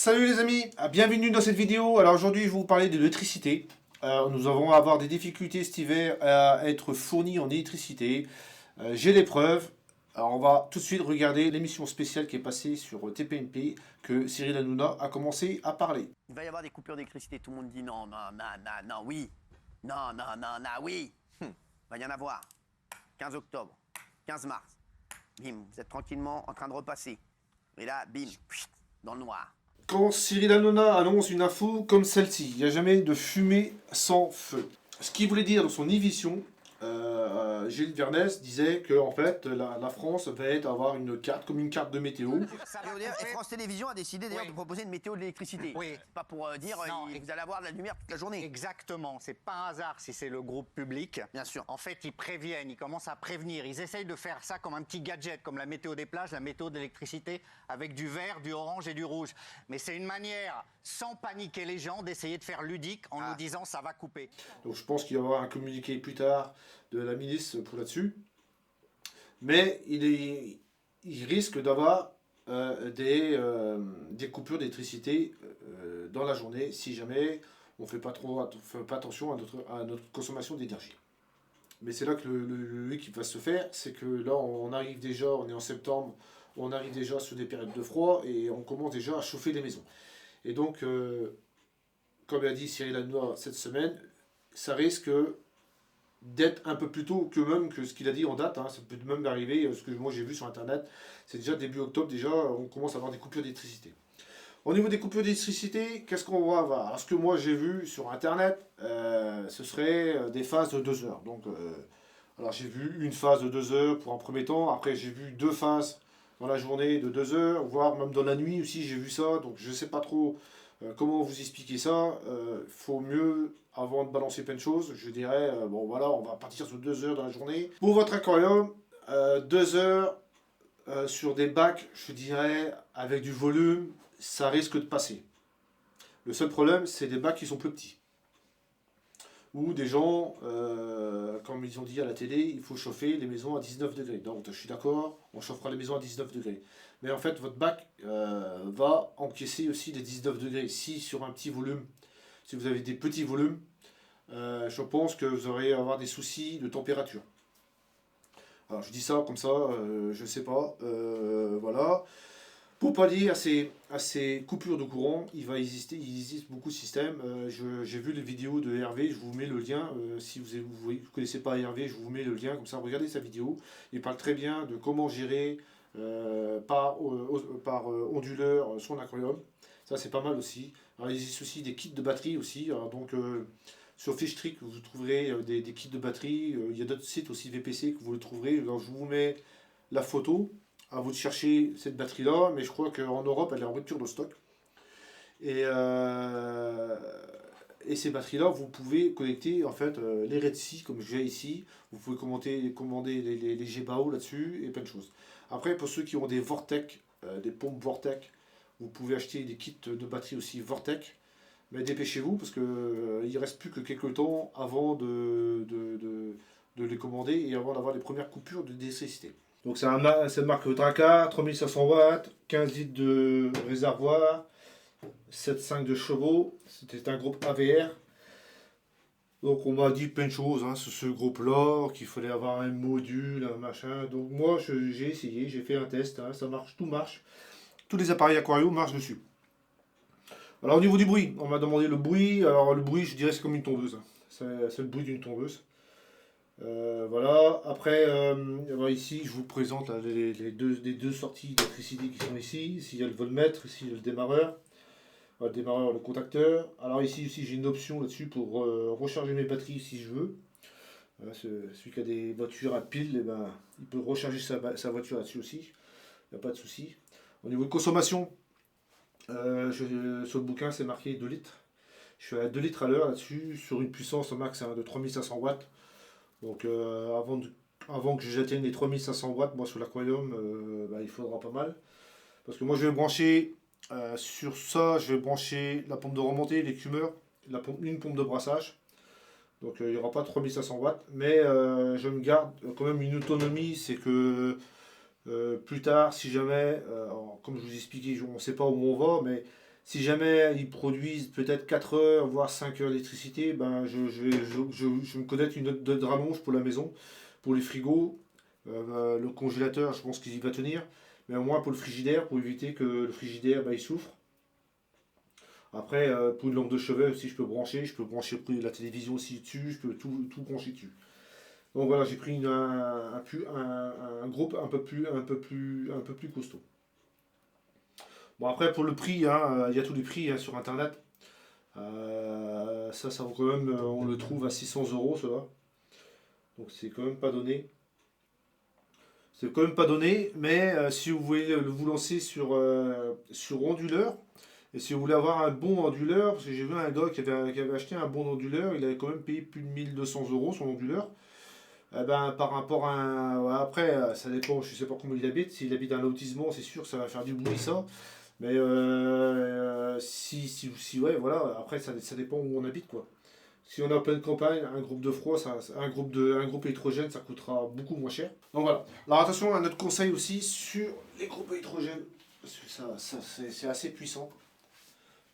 Salut les amis, bienvenue dans cette vidéo. Alors aujourd'hui je vais vous parler de l'électricité. Nous allons avoir des difficultés cet hiver à être fournis en électricité. J'ai des preuves. Alors on va tout de suite regarder l'émission spéciale qui est passée sur TPMP que Cyril Hanouna a commencé à parler. Il va y avoir des coupures d'électricité. Tout le monde dit non, non, non, non, non, oui. Non, non, non, non, oui. Il va y en avoir. 15 octobre, 15 mars. Bim, vous êtes tranquillement en train de repasser. Et là, bim, dans le noir. Quand Cyril Hanouna annonce une info comme celle-ci, il n'y a jamais de fumée sans feu. Ce qu'il voulait dire dans son émission, Gilles Vernès disait que en fait la France va avoir une carte comme une carte de météo. Et France Télévisions a décidé d'ailleurs de proposer une météo de l'électricité. Oui. C'est pas pour dire Non, vous allez avoir de la lumière toute la journée. Exactement, c'est pas un hasard si c'est le groupe public. Bien sûr. En fait, ils préviennent, ils commencent à prévenir. Ils essayent de faire ça comme un petit gadget, comme la météo des plages, la météo de l'électricité, avec du vert, du orange et du rouge. Mais c'est une manière, sans paniquer les gens, d'essayer de faire ludique en nous disant ça va couper. Donc je pense qu'il va y avoir un communiqué plus tard de la ministre pour là-dessus. Mais il risque d'avoir des coupures d'électricité dans la journée si jamais on ne fait pas attention à notre consommation d'énergie. Mais c'est là que le qui va se faire, c'est que là on arrive déjà, on est en septembre, on arrive déjà sur des périodes de froid et on commence déjà à chauffer les maisons. Et donc, comme a dit Cyril Hanouna cette semaine, ça risque d'être un peu plus tôt que même que ce qu'il a dit en date. Ça peut même arriver, ce que moi j'ai vu sur internet, c'est déjà début octobre, déjà on commence à avoir des coupures d'électricité. Au niveau des coupures d'électricité, qu'est-ce qu'on va avoir? Alors, ce que moi j'ai vu sur internet, ce serait des phases de 2 heures. Donc, alors j'ai vu une phase de 2 heures pour un premier temps, après j'ai vu 2 phases dans la journée de 2 heures, voire même dans la nuit aussi j'ai vu ça, donc je ne sais pas trop comment vous expliquer ça. Faut mieux, avant de balancer plein de choses, je dirais, bon voilà, on va partir sur 2 heures dans la journée. Pour votre aquarium, 2 heures sur des bacs, je dirais, avec du volume, ça risque de passer. Le seul problème, c'est des bacs qui sont plus petits. Ou des gens, comme ils ont dit à la télé, il faut chauffer les maisons à 19 degrés. Donc je suis d'accord, on chauffera les maisons à 19 degrés. Mais en fait, votre bac va encaisser aussi les 19 degrés. Si sur un petit volume, si vous avez des petits volumes, je pense que vous aurez à avoir des soucis de température. Alors je dis ça comme ça, je ne sais pas. Voilà. Pour pallier à ces coupures de courant, il existe beaucoup de systèmes. J'ai vu les vidéos de Hervé, je vous mets le lien. Si vous ne connaissez pas Hervé, je vous mets le lien, comme ça regardez sa vidéo. Il parle très bien de comment gérer par onduleur son aquarium. Ça c'est pas mal aussi. Alors, il existe aussi des kits de batterie aussi. Alors, donc sur Fishtrick, vous trouverez des kits de batterie. Il y a d'autres sites aussi VPC que vous le trouverez. Alors, je vous mets la photo. À vous de chercher cette batterie-là, mais je crois qu'en Europe, elle est en rupture de stock. Et ces batteries-là, vous pouvez connecter en fait les Red-C, comme j'ai ici. Vous pouvez commander les G-Bao là-dessus et plein de choses. Après, pour ceux qui ont des Vortec, des pompes Vortec, vous pouvez acheter des kits de batterie aussi Vortec. Mais dépêchez-vous parce qu'il ne reste plus que quelques temps avant de les commander et avant d'avoir les premières coupures d'électricité. Donc c'est une marque Draca, 3500 watts, 15 litres de réservoir, 7,5 de chevaux. C'était un groupe AVR. Donc on m'a dit plein de choses sur ce groupe-là, qu'il fallait avoir un module, un machin. Donc moi j'ai essayé, j'ai fait un test, ça marche, tout marche. Tous les appareils aquarium marchent dessus. Alors au niveau du bruit, on m'a demandé le bruit. Alors le bruit, je dirais c'est comme une tondeuse. C'est le bruit d'une tondeuse. Voilà, après ici je vous présente là, les deux sorties d'électricité qui sont ici. Ici il y a le voltmètre, ici il y a le démarreur, le contacteur. Alors ici aussi j'ai une option là-dessus pour recharger mes batteries si je veux. Celui qui a des voitures à pile, eh ben, il peut recharger sa voiture là-dessus aussi, il n'y a pas de souci. Au niveau de consommation, sur le bouquin c'est marqué 2 litres. Je suis à 2 litres à l'heure là-dessus, sur une puissance au max de 3500 watts. Donc avant que j'atteigne les 3500 watts, moi sur l'aquarium, il faudra pas mal. Parce que moi je vais brancher sur ça, je vais brancher la pompe de remontée, l'écumeur, une pompe de brassage. Donc il n'y aura pas 3500 watts. Mais je me garde quand même une autonomie, c'est que plus tard, si jamais, comme je vous expliquais, on ne sait pas où on va, mais Si jamais ils produisent peut-être 4 heures, voire 5 heures d'électricité, ben je me connais une note de rallonge pour la maison, pour les frigos, le congélateur, je pense qu'il va tenir, mais au moins pour le frigidaire, pour éviter que le frigidaire il souffre. Après, pour une lampe de chevet aussi, je peux brancher la télévision aussi dessus, je peux tout brancher dessus. Donc voilà, j'ai pris un groupe un peu plus costaud. Bon, après, pour le prix, hein, il y a tous les prix hein, sur internet. Ça vaut quand même, on le trouve à 600 euros, cela. Donc c'est quand même pas donné. C'est quand même pas donné, mais si vous voulez vous lancer sur onduleur, et si vous voulez avoir un bon onduleur, parce que j'ai vu un gars qui avait acheté un bon onduleur, il avait quand même payé plus de 1200 euros son onduleur. Eh ben, par rapport à un. Ouais, après, ça dépend, je sais pas comment il habite. S'il habite un lotissement, c'est sûr que ça va faire du bruit, ça. Mais ouais, voilà, après, ça dépend où on habite, quoi. Si on est en pleine campagne, un groupe de froid, un groupe électrogène, ça coûtera beaucoup moins cher. Donc voilà. Alors attention, un autre conseil aussi sur les groupes électrogènes. Parce que c'est assez puissant.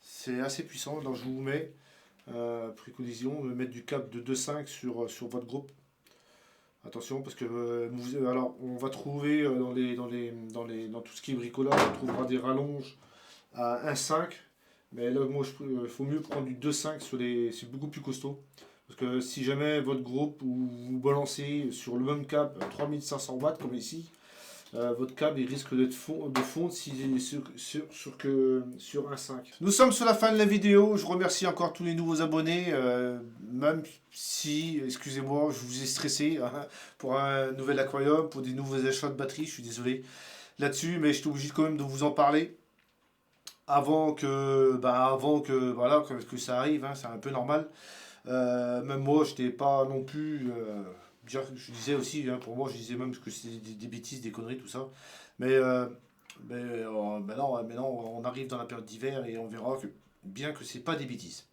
C'est assez puissant. Donc je vous mets préconisation de mettre du câble de 2.5 sur votre groupe. Attention parce que alors on va trouver dans tout ce qui est bricolage, on trouvera des rallonges à 1.5. Mais là, moi, il faut mieux prendre du 2.5 c'est beaucoup plus costaud. Parce que si jamais votre groupe ou vous balancez sur le même câble 3500 watts comme ici, votre câble il risque de fondre sur 1.5. Nous sommes sur la fin de la vidéo. Je remercie encore tous les nouveaux abonnés. Même si, excusez-moi, je vous ai stressé hein, pour un nouvel aquarium, pour des nouveaux achats de batterie. Je suis désolé là-dessus, mais je suis obligé quand même de vous en parler. Avant que ça arrive, hein, c'est un peu normal. Même moi, je n'étais pas non plus. Je disais aussi, hein, pour moi, je disais même que c'était des bêtises, des conneries, tout ça. Mais maintenant, on arrive dans la période d'hiver et on verra bien que c'est pas des bêtises.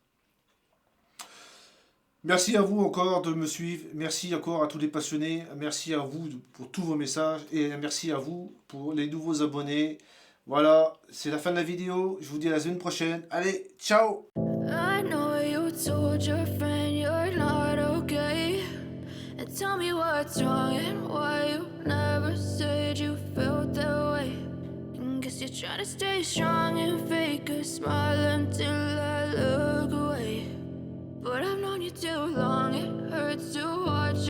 Merci à vous encore de me suivre. Merci encore à tous les passionnés. Merci à vous pour tous vos messages. Et merci à vous pour les nouveaux abonnés. Voilà, c'est la fin de la vidéo. Je vous dis à la semaine prochaine. Allez, ciao! I know you told your friend you're not okay. And tell me what's wrong and why you never said you felt that way. And guess you're trying to stay strong and fake a smile until I look away. But I've known you too long.